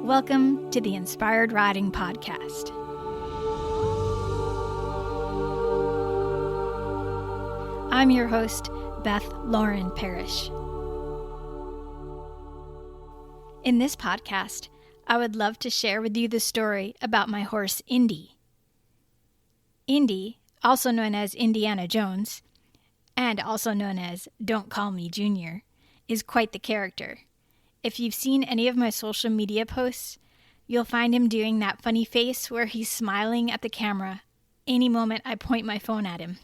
Welcome to the Inspired Riding Podcast. I'm your host, Beth Lauren Parrish. In this podcast, I would love to share with you the story about my horse, Indy. Indy, also known as Indiana Jones, and also known as Don't Call Me Junior, is quite the character. If you've seen any of my social media posts, you'll find him doing that funny face where he's smiling at the camera any moment I point my phone at him.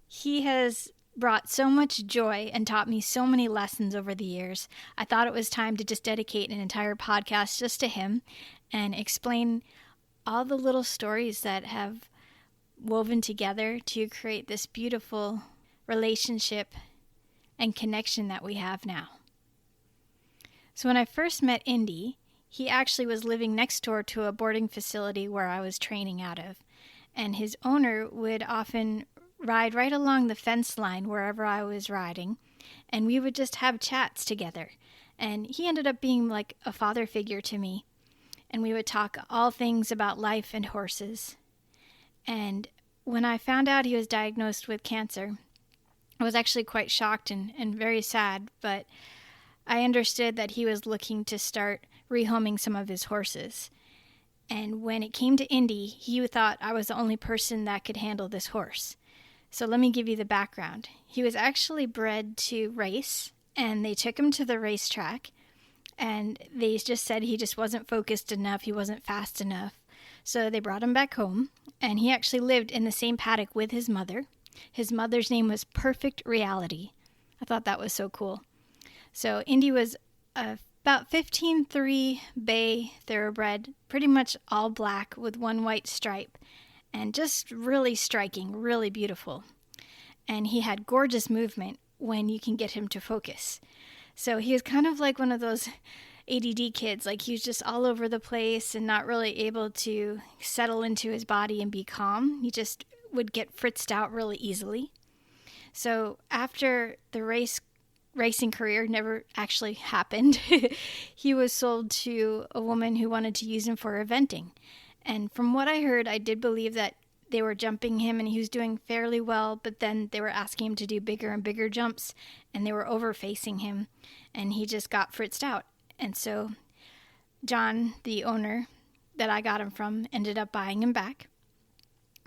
He has brought so much joy and taught me so many lessons over the years. I thought it was time to just dedicate an entire podcast just to him and explain all the little stories that have woven together to create this beautiful relationship and connection that we have now. So when I first met Indy, he actually was living next door to a boarding facility where I was training out of, and his owner would often ride right along the fence line wherever I was riding, and we would just have chats together. And he ended up being like a father figure to me, and we would talk all things about life and horses. And when I found out he was diagnosed with cancer, I was actually quite shocked and very sad, but I understood that he was looking to start rehoming some of his horses. And when it came to Indy, he thought I was the only person that could handle this horse. So let me give you the background. He was actually bred to race, and they took him to the racetrack, and they just said he just wasn't focused enough, he wasn't fast enough. So they brought him back home, and he actually lived in the same paddock with his mother. His mother's name was Perfect Reality. I thought that was so cool. So Indy was about 15-3 bay thoroughbred, pretty much all black with one white stripe, and just really striking, really beautiful. And he had gorgeous movement when you can get him to focus. So he was kind of like one of those ADD kids, like he was just all over the place and not really able to settle into his body and be calm. He just would get fritzed out really easily. So after the racing career never actually happened, he was sold to a woman who wanted to use him for eventing. And from what I heard, I did believe that they were jumping him and he was doing fairly well, but then they were asking him to do bigger and bigger jumps, and they were over-facing him, and he just got fritzed out. And so John, the owner that I got him from, ended up buying him back.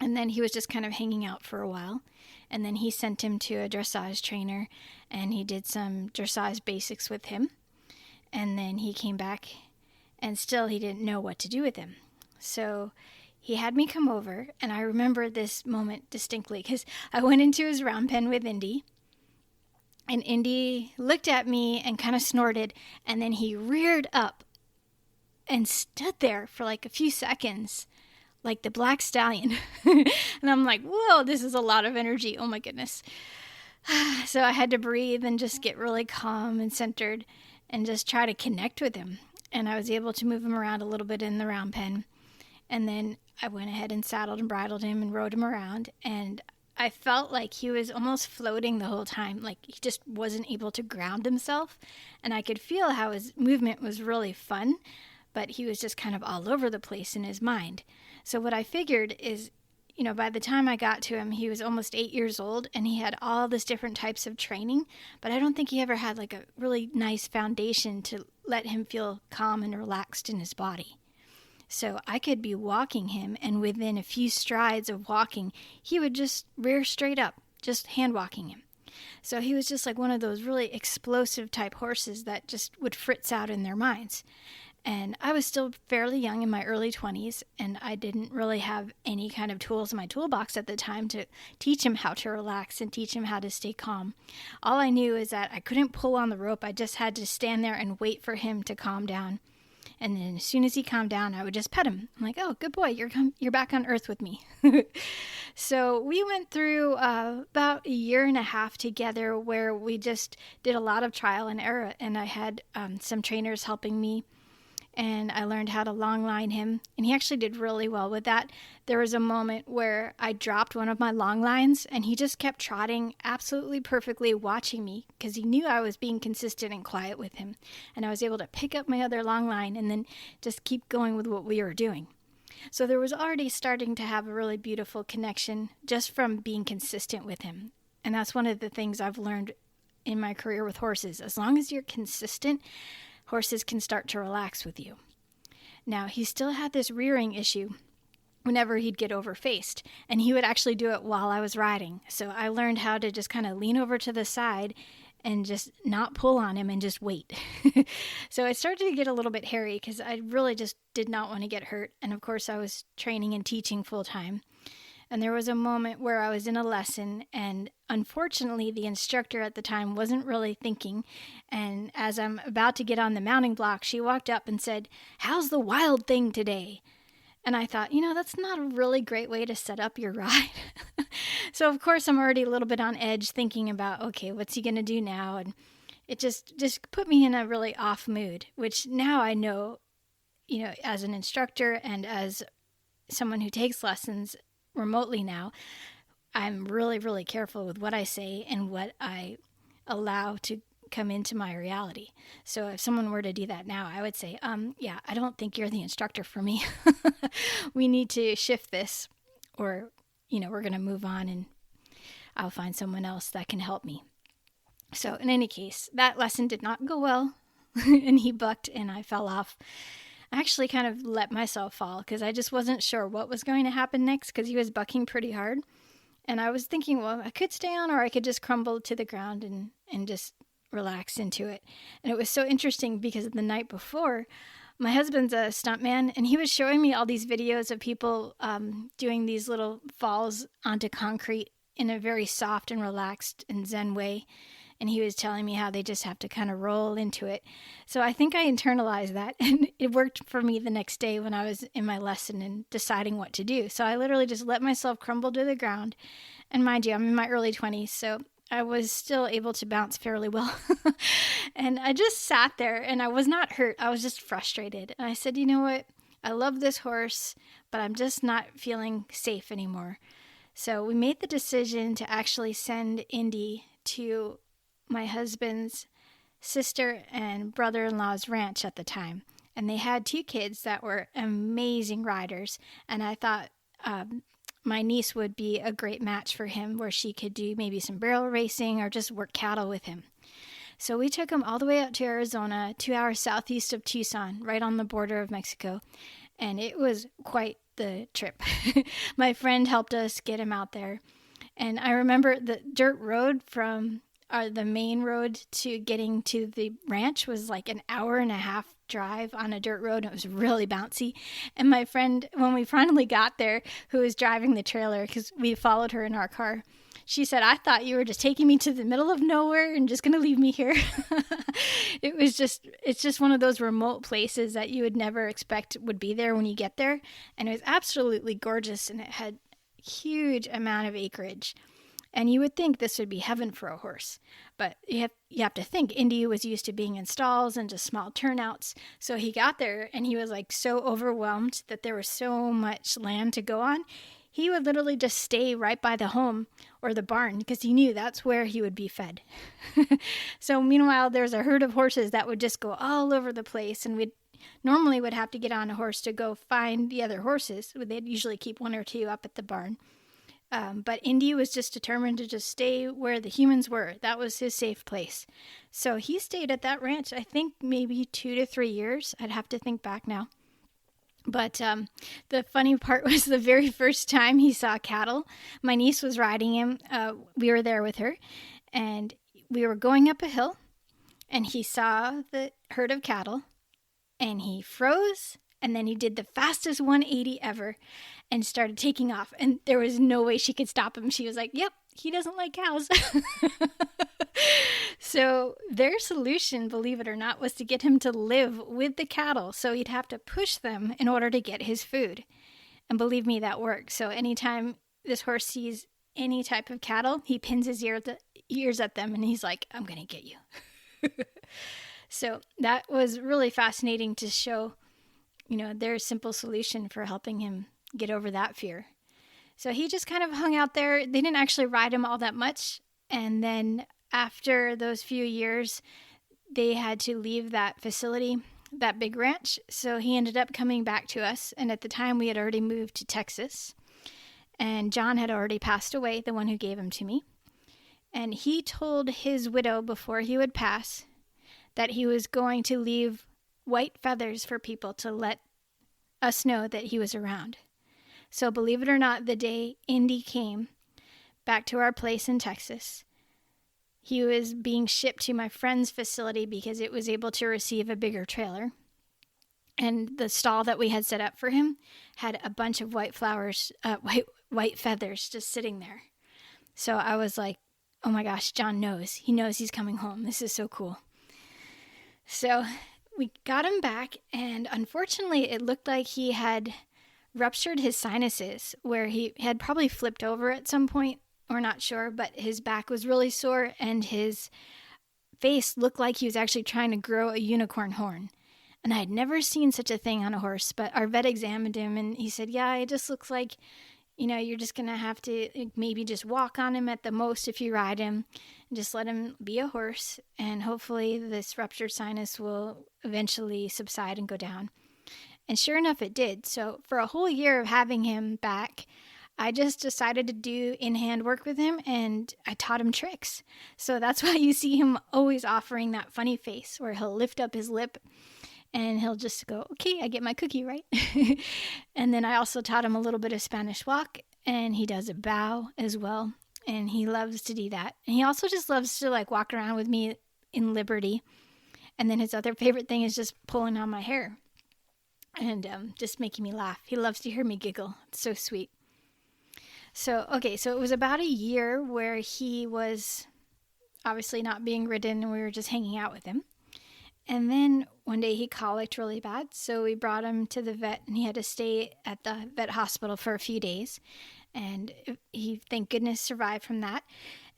And then he was just kind of hanging out for a while. And then he sent him to a dressage trainer, and he did some dressage basics with him. And then he came back, and still he didn't know what to do with him. So he had me come over, and I remember this moment distinctly because I went into his round pen with Indy, and Indy looked at me and kind of snorted, and then he reared up and stood there for like a few seconds, like the black stallion. And I'm like, whoa, this is a lot of energy. Oh my goodness. So I had to breathe and just get really calm and centered and just try to connect with him. And I was able to move him around a little bit in the round pen. And then I went ahead and saddled and bridled him and rode him around. And I felt like he was almost floating the whole time. Like he just wasn't able to ground himself. And I could feel how his movement was really fun, but he was just kind of all over the place in his mind. So what I figured is, by the time I got to him, he was almost 8 years old, and he had all this different types of training, but I don't think he ever had like a really nice foundation to let him feel calm and relaxed in his body. So I could be walking him, and within a few strides of walking, he would just rear straight up, just hand walking him. So he was just like one of those really explosive type horses that just would fritz out in their minds. And I was still fairly young in my early 20s, and I didn't really have any kind of tools in my toolbox at the time to teach him how to relax and teach him how to stay calm. All I knew is that I couldn't pull on the rope. I just had to stand there and wait for him to calm down. And then as soon as he calmed down, I would just pet him. I'm like, oh, good boy, you're back on earth with me. So we went through about a year and a half together where we just did a lot of trial and error. And I had some trainers helping me. and I learned how to long line him, and he actually did really well with that. There was a moment where I dropped one of my long lines, and he just kept trotting absolutely perfectly, watching me, because he knew I was being consistent and quiet with him, and I was able to pick up my other long line and then just keep going with what we were doing. So there was already starting to have a really beautiful connection just from being consistent with him. And that's one of the things I've learned in my career with horses. As long as you're consistent, horses can start to relax with you. Now, he still had this rearing issue whenever he'd get over-faced, and he would actually do it while I was riding. So I learned how to just kind of lean over to the side and just not pull on him and just wait. So it started to get a little bit hairy because I really just did not want to get hurt. And of course, I was training and teaching full time. And there was a moment where I was in a lesson, and unfortunately, the instructor at the time wasn't really thinking. And as I'm about to get on the mounting block, she walked up and said, "How's the wild thing today?" And I thought, that's not a really great way to set up your ride. So, of course, I'm already a little bit on edge thinking about, okay, what's he going to do now? And it just put me in a really off mood, which now I know, as an instructor and as someone who takes lessons remotely now, I'm really, really careful with what I say and what I allow to come into my reality. So if someone were to do that now, I would say, yeah, I don't think you're the instructor for me. We need to shift this, or, we're going to move on and I'll find someone else that can help me. So in any case, that lesson did not go well and he bucked and I fell off. I actually kind of let myself fall because I just wasn't sure what was going to happen next because he was bucking pretty hard. And I was thinking, well, I could stay on or I could just crumble to the ground and just relax into it. And it was so interesting because the night before, my husband's a stuntman, and he was showing me all these videos of people doing these little falls onto concrete in a very soft and relaxed and zen way. And he was telling me how they just have to kind of roll into it. So I think I internalized that, and it worked for me the next day when I was in my lesson and deciding what to do. So I literally just let myself crumble to the ground. And mind you, I'm in my early 20s, so I was still able to bounce fairly well. And I just sat there, and I was not hurt. I was just frustrated. And I said, you know what? I love this horse, but I'm just not feeling safe anymore. So we made the decision to actually send Indy to my husband's sister and brother-in-law's ranch at the time. And they had 2 kids that were amazing riders. And I thought my niece would be a great match for him, where she could do maybe some barrel racing or just work cattle with him. So we took him all the way out to Arizona, 2 hours southeast of Tucson, right on the border of Mexico. And it was quite the trip. My friend helped us get him out there. And I remember the dirt road from the main road to getting to the ranch was like an hour and a half drive on a dirt road. It was really bouncy. And my friend, when we finally got there, who was driving the trailer, because we followed her in our car, she said, "I thought you were just taking me to the middle of nowhere and just going to leave me here." It's just one of those remote places that you would never expect would be there when you get there. And it was absolutely gorgeous, and it had huge amount of acreage. And you would think this would be heaven for a horse. But you have to think, Indy was used to being in stalls and just small turnouts. So he got there and he was like so overwhelmed that there was so much land to go on. He would literally just stay right by the home or the barn because he knew that's where he would be fed. So meanwhile, there's a herd of horses that would just go all over the place, and we'd normally would have to get on a horse to go find the other horses. They'd usually keep 1 or 2 up at the barn. But Indy was just determined to just stay where the humans were. That was his safe place. So he stayed at that ranch, I think maybe 2 to 3 years. I'd have to think back now. But the funny part was the very first time he saw cattle, my niece was riding him. We were there with her, and we were going up a hill, and he saw the herd of cattle, and he froze, and then he did the fastest 180 ever and started taking off. And there was no way she could stop him. She was like, "Yep, he doesn't like cows." So their solution, believe it or not, was to get him to live with the cattle. So he'd have to push them in order to get his food. And believe me, that works. So anytime this horse sees any type of cattle, he pins his ears at them and he's like, "I'm going to get you." So that was really fascinating to show their simple solution for helping him get over that fear. So he just kind of hung out there. They didn't actually ride him all that much. And then after those few years, they had to leave that facility, that big ranch. So he ended up coming back to us. And at the time, we had already moved to Texas. And John had already passed away, the one who gave him to me. And he told his widow before he would pass that he was going to leave white feathers for people to let us know that he was around. So believe it or not, the day Indy came back to our place in Texas, he was being shipped to my friend's facility because it was able to receive a bigger trailer. And the stall that we had set up for him had a bunch of white feathers just sitting there. So I was like, oh my gosh, John knows. He knows he's coming home. This is so cool. So we got him back, and unfortunately, it looked like he had ruptured his sinuses, where he had probably flipped over at some point. We're not sure, but his back was really sore, and his face looked like he was actually trying to grow a unicorn horn. And I had never seen such a thing on a horse, but our vet examined him, and he said, yeah, it just looks like, you're just going to have to maybe just walk on him at the most if you ride him, and just let him be a horse, and hopefully this ruptured sinus will eventually subside and go down. And sure enough, it did. So for a whole year of having him back, I just decided to do in-hand work with him, and I taught him tricks. So that's why you see him always offering that funny face where he'll lift up his lip and he'll just go, okay, I get my cookie, right? And then I also taught him a little bit of Spanish walk, and he does a bow as well. And he loves to do that. And he also just loves to walk around with me in liberty. And then his other favorite thing is just pulling on my hair and just making me laugh. He loves to hear me giggle. It's so sweet. So it was about a year where he was obviously not being ridden, and we were just hanging out with him. And then one day he colicked really bad, so we brought him to the vet, and he had to stay at the vet hospital for a few days. And he, thank goodness, survived from that.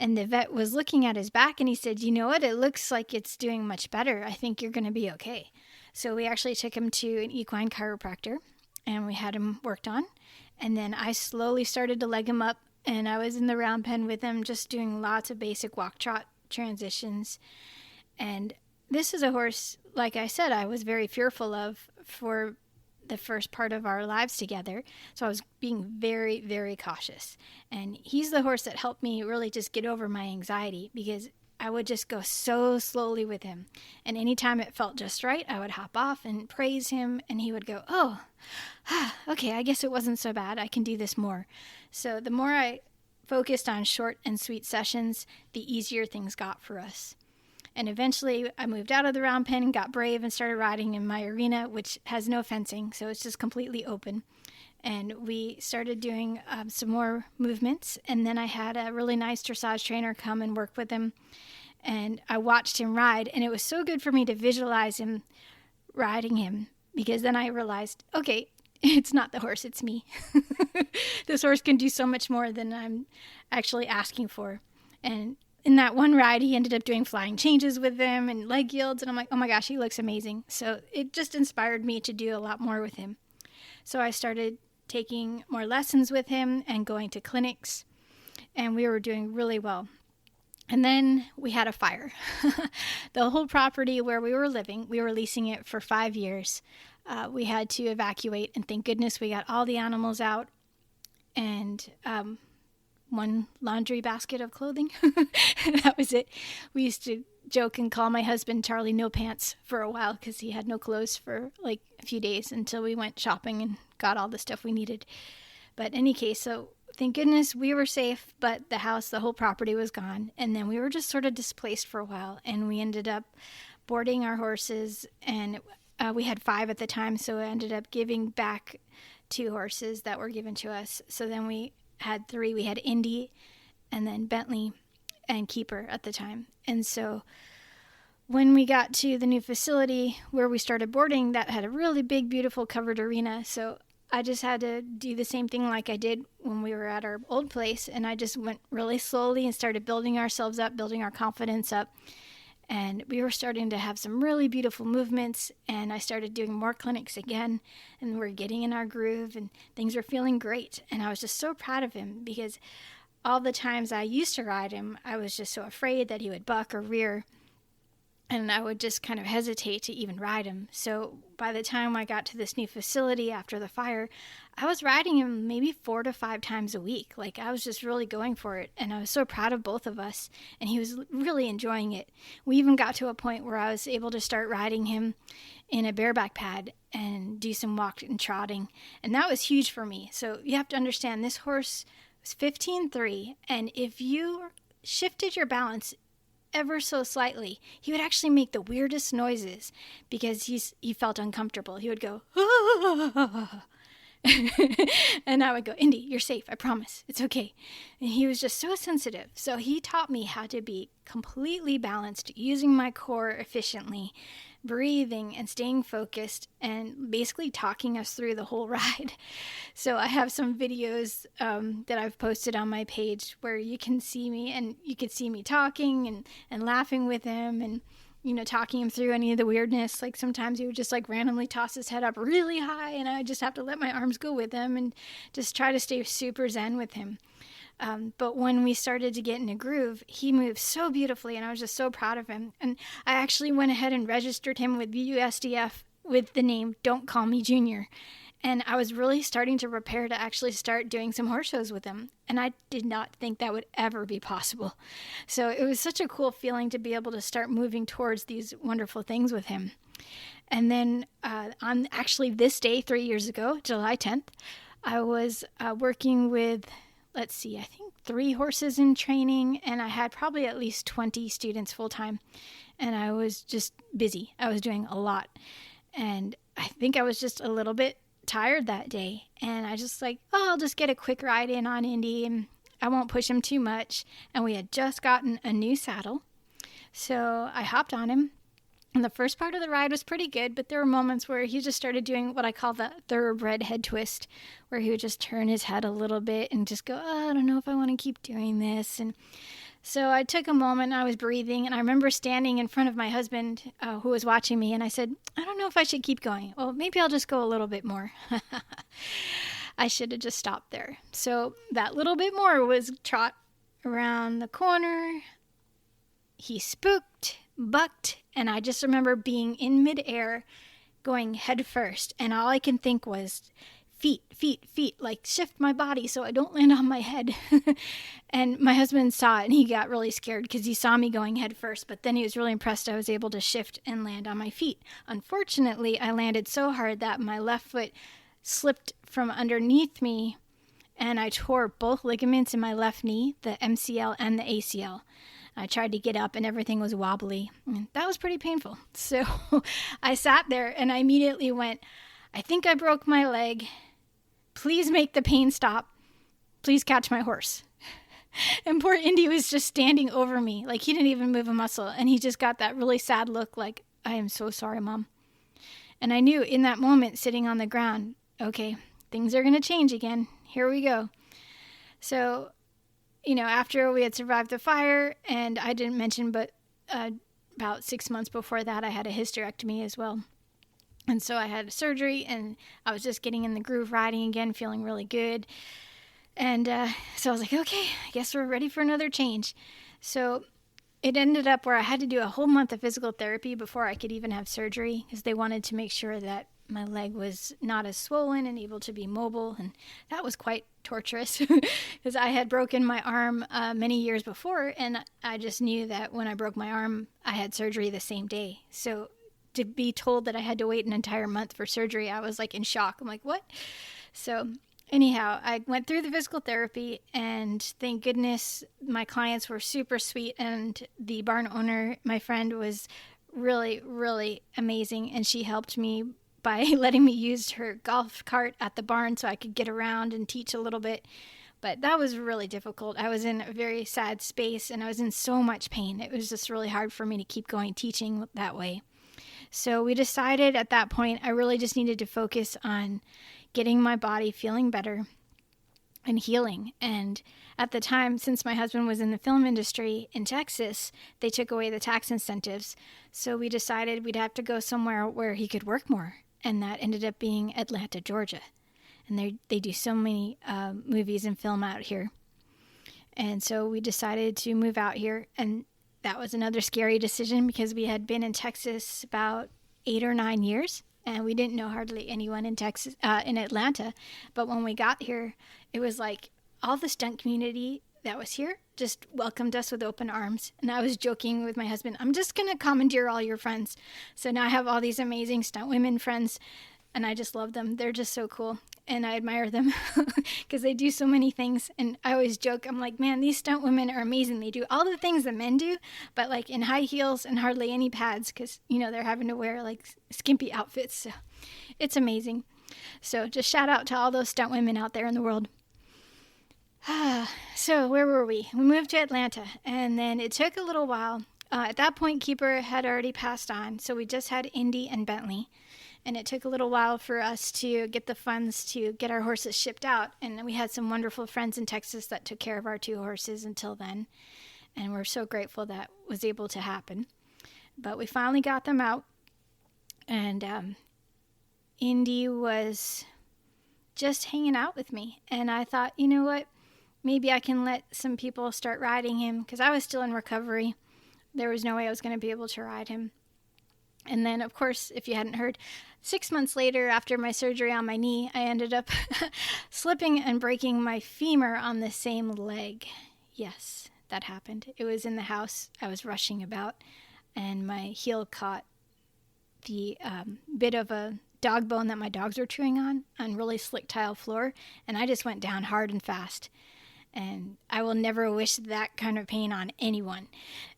And the vet was looking at his back, and he said, you know what? It looks like it's doing much better. I think you're going to be okay. So we actually took him to an equine chiropractor, and we had him worked on. And then I slowly started to leg him up, and I was in the round pen with him, just doing lots of basic walk-trot transitions. And this is a horse, like I said, I was very fearful of for the first part of our lives together. So I was being very, very cautious. And he's the horse that helped me really just get over my anxiety, because I would just go so slowly with him. And anytime it felt just right, I would hop off and praise him, and he would go, oh, okay, I guess it wasn't so bad. I can do this more. So the more I focused on short and sweet sessions, the easier things got for us. And eventually I moved out of the round pen and got brave and started riding in my arena, which has no fencing, so it's just completely open. And we started doing some more movements. And then I had a really nice dressage trainer come and work with him. And I watched him ride. And it was so good for me to visualize him riding him, because then I realized, okay, it's not the horse, it's me. This horse can do so much more than I'm actually asking for. And in that one ride, he ended up doing flying changes with them and leg yields. And I'm like, oh my gosh, he looks amazing. So it just inspired me to do a lot more with him. So I started taking more lessons with him and going to clinics, and we were doing really well. And then we had a fire. The whole property where we were living, we were leasing it for 5 years. We had to evacuate, and thank goodness we got all the animals out and one laundry basket of clothing. That was it. We used to joke and call my husband Charlie No Pants for a while, because he had no clothes for a few days until we went shopping and got all the stuff we needed. But in any case, so thank goodness we were safe, but the house, the whole property was gone. And then we were just sort of displaced for a while, and we ended up boarding our horses, and we had 5 at the time, so I ended up giving back 2 horses that were given to us. So then we had 3. We had Indy, and then Bentley, and Keeper at the time. And so when we got to the new facility where we started boarding, that had a really big, beautiful covered arena. So I just had to do the same thing like I did when we were at our old place. And I just went really slowly and started building ourselves up, building our confidence up. And we were starting to have some really beautiful movements, and I started doing more clinics again, and we're getting in our groove, and things were feeling great. And I was just so proud of him, because all the times I used to ride him, I was just so afraid that he would buck or rear, and I would just kind of hesitate to even ride him. So by the time I got to this new facility after the fire, I was riding him maybe 4 to 5 times a week. Like, I was just really going for it, and I was so proud of both of us, and he was really enjoying it. We even got to a point where I was able to start riding him in a bareback pad and do some walk and trotting, and that was huge for me. So you have to understand, this horse was 15.3, and if you shifted your balance ever so slightly, he would actually make the weirdest noises because he felt uncomfortable. He would go, ah. And I would go, Indy, you're safe. I promise. It's okay. And he was just so sensitive. So he taught me how to be completely balanced, using my core efficiently, breathing and staying focused, and basically talking us through the whole ride. So I have some videos that I've posted on my page where you can see me, and you could see me talking and laughing with him, and talking him through any of the weirdness. Like, sometimes he would just like randomly toss his head up really high, and I just have to let my arms go with him and just try to stay super zen with him. But when we started to get in a groove, he moved so beautifully, and I was just so proud of him. And I actually went ahead and registered him with USDF with the name Don't Call Me Junior. And I was really starting to prepare to actually start doing some horse shows with him. And I did not think that would ever be possible. So it was such a cool feeling to be able to start moving towards these wonderful things with him. And then on actually this day, 3 years ago, July 10th, I was working with, I think 3 horses in training, and I had probably at least 20 students full time. And I was just busy. I was doing a lot. And I think I was just a little bit tired that day. And I just I'll just get a quick ride in on Indy, and I won't push him too much. And we had just gotten a new saddle. So I hopped on him. And the first part of the ride was pretty good, but there were moments where he just started doing what I call the thoroughbred head twist, where he would just turn his head a little bit and just go, I don't know if I want to keep doing this. And so I took a moment, and I was breathing, and I remember standing in front of my husband who was watching me, and I said, I don't know if I should keep going. Well, maybe I'll just go a little bit more. I should have just stopped there. So that little bit more was trot around the corner. He spooked, bucked, and I just remember being in midair going head first, and all I can think was feet, like shift my body so I don't land on my head. And my husband saw it, and he got really scared because he saw me going head first, but then he was really impressed I was able to shift and land on my feet. Unfortunately, I landed so hard that my left foot slipped from underneath me, and I tore both ligaments in my left knee, the MCL and the ACL. I tried to get up, and everything was wobbly. And that was pretty painful. So I sat there, and I immediately went, I think I broke my leg. Please make the pain stop. Please catch my horse. And poor Indy was just standing over me. Like, he didn't even move a muscle. And he just got that really sad look like, I am so sorry, Mom. And I knew in that moment, sitting on the ground, okay, things are going to change again. Here we go. So, after we had survived the fire, and I didn't mention, but about 6 months before that, I had a hysterectomy as well. And so I had surgery, and I was just getting in the groove riding again, feeling really good. And so I was like, okay, I guess we're ready for another change. So it ended up where I had to do a whole month of physical therapy before I could even have surgery, because they wanted to make sure that my leg was not as swollen and able to be mobile. And that was quite torturous because I had broken my arm many years before, and I just knew that when I broke my arm, I had surgery the same day. So to be told that I had to wait an entire month for surgery, I was in shock. I'm like, what? So anyhow, I went through the physical therapy, and thank goodness my clients were super sweet, and the barn owner, my friend, was really, really amazing, and she helped me by letting me use her golf cart at the barn so I could get around and teach a little bit. But that was really difficult. I was in a very sad space, and I was in so much pain. It was just really hard for me to keep going teaching that way. So we decided at that point I really just needed to focus on getting my body feeling better. and healing. And at the time, since my husband was in the film industry in Texas, they took away the tax incentives. So we decided we'd have to go somewhere where he could work more. And that ended up being Atlanta, Georgia. And they do so many movies and film out here. And so we decided to move out here. And that was another scary decision because we had been in Texas about 8 or 9 years. And we didn't know hardly anyone in Texas, in Atlanta. But when we got here, it was like all the stunt community that was here just welcomed us with open arms. And I was joking with my husband, I'm just going to commandeer all your friends. So now I have all these amazing stunt women friends, and I just love them. They're just so cool. And I admire them because they do so many things. And I always joke, I'm like, man, these stunt women are amazing. They do all the things that men do, but like in high heels and hardly any pads because, they're having to wear like skimpy outfits. So it's amazing. So just shout out to all those stunt women out there in the world. So where were we? We moved to Atlanta, and then it took a little while. At that point, Keeper had already passed on, so we just had Indy and Bentley. And it took a little while for us to get the funds to get our horses shipped out. And we had some wonderful friends in Texas that took care of our 2 horses until then. And we're so grateful that was able to happen. But we finally got them out. And Indy was just hanging out with me. And I thought, you know what? Maybe I can let some people start riding him because I was still in recovery. There was no way I was going to be able to ride him. And then, of course, if you hadn't heard, 6 months later after my surgery on my knee, I ended up slipping and breaking my femur on the same leg. Yes, that happened. It was in the house. I was rushing about, and my heel caught the bit of a dog bone that my dogs were chewing on really slick tile floor, and I just went down hard and fast. And I will never wish that kind of pain on anyone.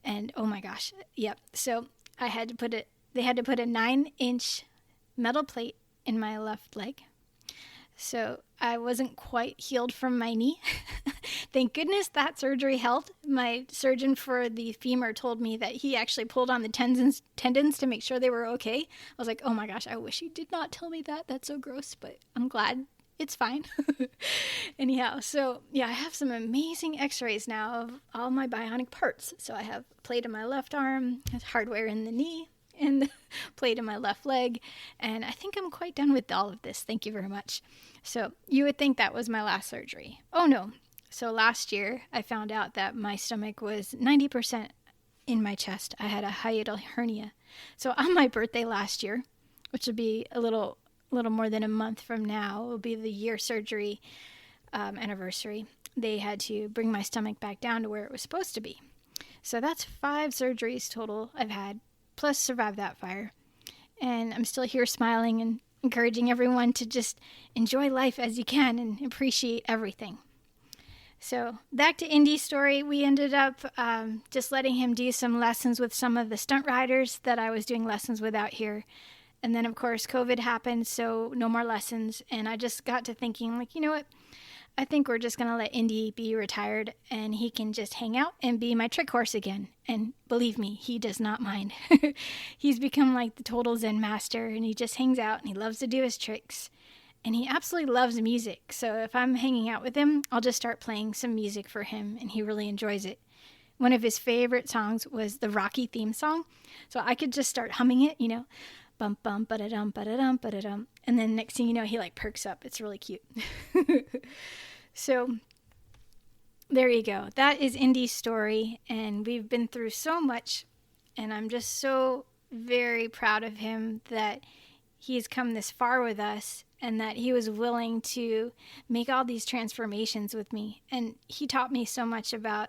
And oh my gosh, yep. So they had to put a 9-inch metal plate in my left leg. So I wasn't quite healed from my knee. Thank goodness that surgery held. My surgeon for the femur told me that he actually pulled on the tendons to make sure they were okay. I was like, oh my gosh, I wish he did not tell me that. That's so gross, but I'm glad it's fine. Anyhow, so yeah, I have some amazing x-rays now of all my bionic parts. So I have a plate in my left arm, hardware in the knee, and the plate in my left leg. And I think I'm quite done with all of this. Thank you very much. So you would think that was my last surgery. Oh no. So last year I found out that my stomach was 90% in my chest. I had a hiatal hernia. So on my birthday last year, which would be a little more than a month from now, will be the year surgery anniversary. They had to bring my stomach back down to where it was supposed to be. So that's 5 surgeries total I've had, plus survive that fire. And I'm still here smiling and encouraging everyone to just enjoy life as you can and appreciate everything. So back to Indy's story, we ended up just letting him do some lessons with some of the stunt riders that I was doing lessons with out here. And then, of course, COVID happened, so no more lessons. And I just got to thinking, like, you know what? I think we're just going to let Indy be retired, and he can just hang out and be my trick horse again. And believe me, he does not mind. He's become like the total Zen master, and he just hangs out, and he loves to do his tricks. And he absolutely loves music. So if I'm hanging out with him, I'll just start playing some music for him, and he really enjoys it. One of his favorite songs was the Rocky theme song. So I could just start humming it, bum bum ba-da-dum ba-da-dum ba-da-dum, and then next thing you know, he like perks up. It's really cute. So there you go. That is Indy's story, and we've been through so much, and I'm just so very proud of him that he's come this far with us and that he was willing to make all these transformations with me. And he taught me so much about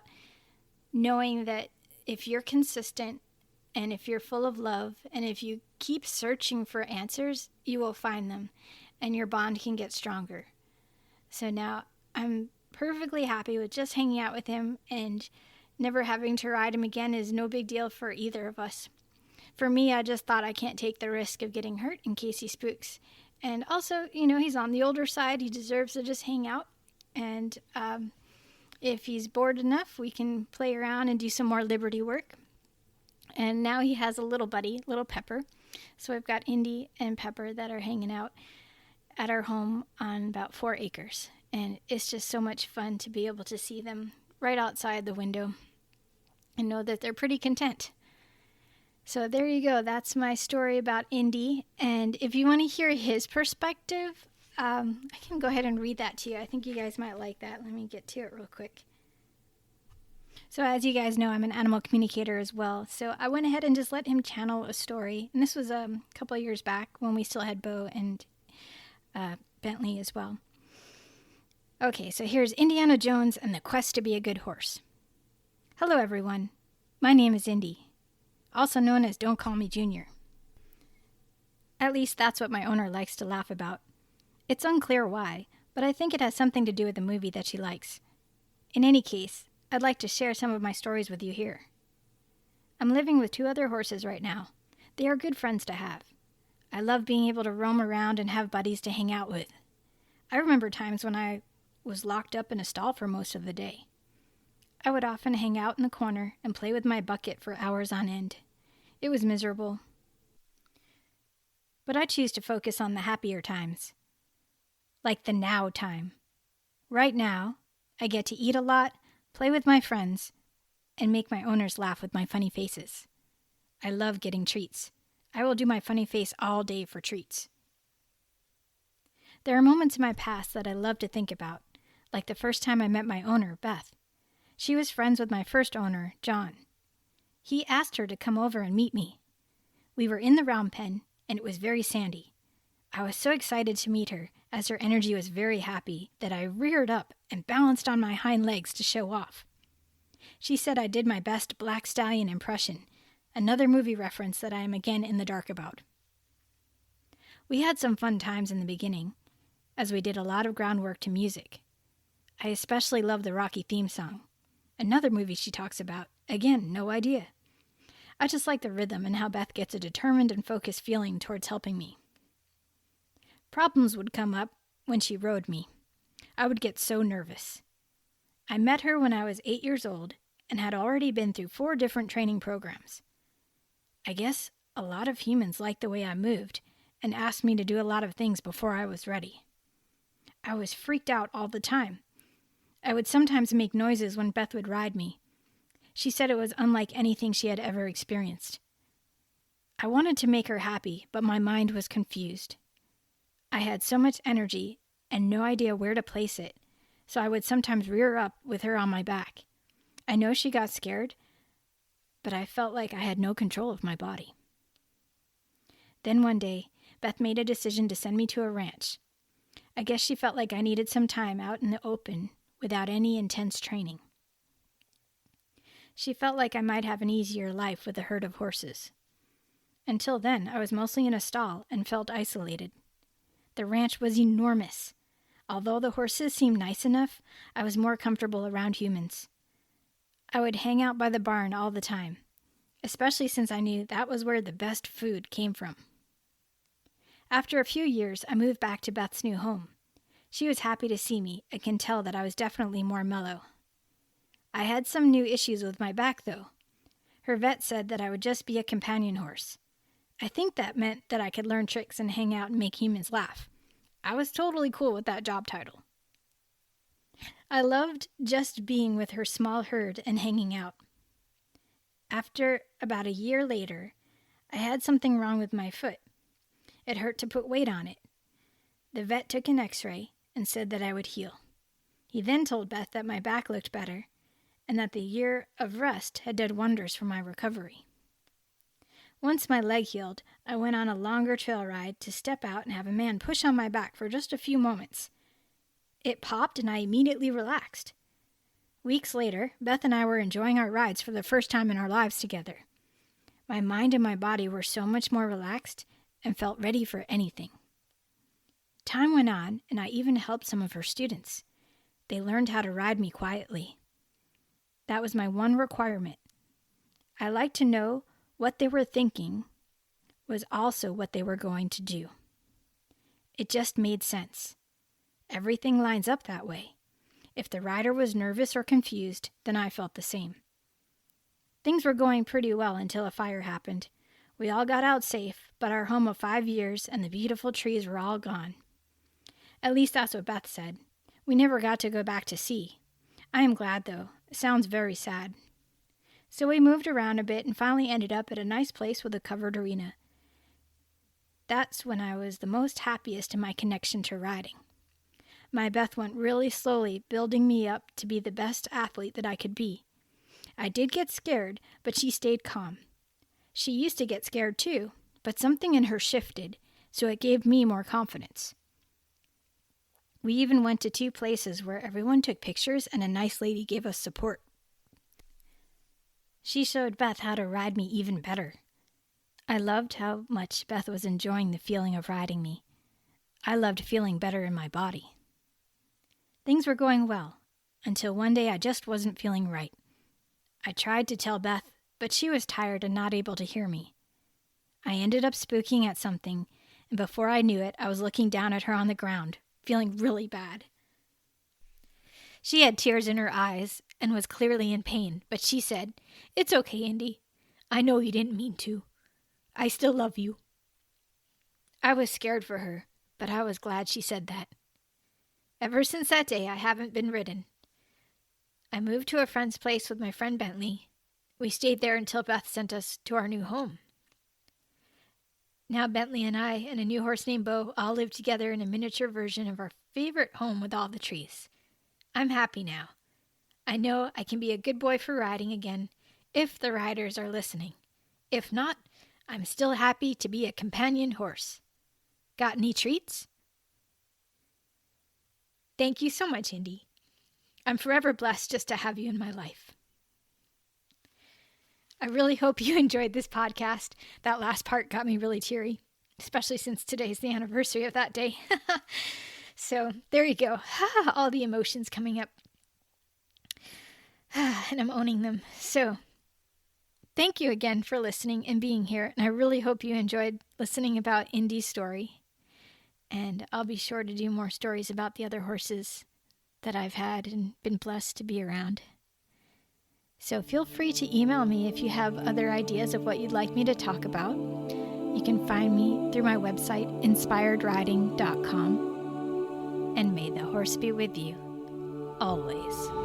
knowing that if you're consistent and if you're full of love and if you keep searching for answers, you will find them and your bond can get stronger. So now I'm perfectly happy with just hanging out with him, and never having to ride him again is no big deal for either of us. For me, I just thought I can't take the risk of getting hurt in case he spooks. And also, he's on the older side. He deserves to just hang out. And if he's bored enough, we can play around and do some more Liberty work. And now he has a little buddy, little Pepper. So we've got Indy and Pepper that are hanging out at our home on about 4 acres. And it's just so much fun to be able to see them right outside the window and know that they're pretty content. So there you go. That's my story about Indy. And if you want to hear his perspective, I can go ahead and read that to you. I think you guys might like that. Let me get to it real quick. So as you guys know, I'm an animal communicator as well. So I went ahead and just let him channel a story. And this was a couple of years back when we still had Bo and Bentley as well. Okay, so here's Indiana Jones and the Quest to be a Good Horse. Hello, everyone. My name is Indy, also known as Don't Call Me Junior. At least that's what my owner likes to laugh about. It's unclear why, but I think it has something to do with the movie that she likes. In any case, I'd like to share some of my stories with you here. I'm living with 2 other horses right now. They are good friends to have. I love being able to roam around and have buddies to hang out with. I remember times when I was locked up in a stall for most of the day. I would often hang out in the corner and play with my bucket for hours on end. It was miserable. But I choose to focus on the happier times. Like the now time. Right now, I get to eat a lot, play with my friends, and make my owners laugh with my funny faces. I love getting treats. I will do my funny face all day for treats. There are moments in my past that I love to think about, like the first time I met my owner, Beth. She was friends with my first owner, John. He asked her to come over and meet me. We were in the round pen, and it was very sandy. I was so excited to meet her, as her energy was very happy, that I reared up and balanced on my hind legs to show off. She said I did my best Black Stallion impression, another movie reference that I am again in the dark about. We had some fun times in the beginning, as we did a lot of groundwork to music. I especially love the Rocky theme song. Another movie she talks about. Again, no idea. I just like the rhythm and how Beth gets a determined and focused feeling towards helping me. Problems would come up when she rode me. I would get so nervous. I met her when I was 8 years old and had already been through 4 different training programs. I guess a lot of humans liked the way I moved and asked me to do a lot of things before I was ready. I was freaked out all the time. I would sometimes make noises when Beth would ride me. She said it was unlike anything she had ever experienced. I wanted to make her happy, but my mind was confused. I had so much energy and no idea where to place it, so I would sometimes rear up with her on my back. I know she got scared, but I felt like I had no control of my body. Then one day, Beth made a decision to send me to a ranch. I guess she felt like I needed some time out in the open without any intense training. She felt like I might have an easier life with a herd of horses. Until then, I was mostly in a stall and felt isolated. The ranch was enormous. Although the horses seemed nice enough, I was more comfortable around humans. I would hang out by the barn all the time, especially since I knew that was where the best food came from. After a few years, I moved back to Beth's new home. She was happy to see me and can tell that I was definitely more mellow. I had some new issues with my back, though. Her vet said that I would just be a companion horse. I think that meant that I could learn tricks and hang out and make humans laugh. I was totally cool with that job title. I loved just being with her small herd and hanging out. After about a year later, I had something wrong with my foot. It hurt to put weight on it. The vet took an x-ray and said that I would heal. He then told Beth that my back looked better and that the year of rest had done wonders for my recovery. Once my leg healed, I went on a longer trail ride to step out and have a man push on my back for just a few moments. It popped and I immediately relaxed. Weeks later, Beth and I were enjoying our rides for the first time in our lives together. My mind and my body were so much more relaxed and felt ready for anything. Time went on, and I even helped some of her students. They learned how to ride me quietly. That was my one requirement. I liked to know what they were thinking was also what they were going to do. It just made sense. Everything lines up that way. If the rider was nervous or confused, then I felt the same. Things were going pretty well until a fire happened. We all got out safe, but our home of 5 years and the beautiful trees were all gone. At least that's what Beth said. We never got to go back to sea. I am glad, though. It sounds very sad. So we moved around a bit and finally ended up at a nice place with a covered arena. That's when I was the most happiest in my connection to riding. My Beth went really slowly, building me up to be the best athlete that I could be. I did get scared, but she stayed calm. She used to get scared too, but something in her shifted, so it gave me more confidence. We even went to 2 places where everyone took pictures and a nice lady gave us support. She showed Beth how to ride me even better. I loved how much Beth was enjoying the feeling of riding me. I loved feeling better in my body. Things were going well, until one day I just wasn't feeling right. I tried to tell Beth, but she was tired and not able to hear me. I ended up spooking at something, and before I knew it, I was looking down at her on the ground, feeling really bad. She had tears in her eyes and was clearly in pain, but she said, "It's okay, Indy. I know you didn't mean to. I still love you." I was scared for her, but I was glad she said that. Ever since that day, I haven't been ridden. I moved to a friend's place with my friend Bentley. We stayed there until Beth sent us to our new home. Now Bentley and I and a new horse named Bo all live together in a miniature version of our favorite home with all the trees. I'm happy now. I know I can be a good boy for riding again, if the riders are listening. If not, I'm still happy to be a companion horse. Got any treats? Thank you so much, Indy. I'm forever blessed just to have you in my life. I really hope you enjoyed this podcast. That last part got me really teary, especially since today's the anniversary of that day. So there you go. All the emotions coming up. And I'm owning them. So thank you again for listening and being here. And I really hope you enjoyed listening about Indy's story. And I'll be sure to do more stories about the other horses that I've had and been blessed to be around. So feel free to email me if you have other ideas of what you'd like me to talk about. You can find me through my website, inspiredriding.com. And may the horse be with you, always.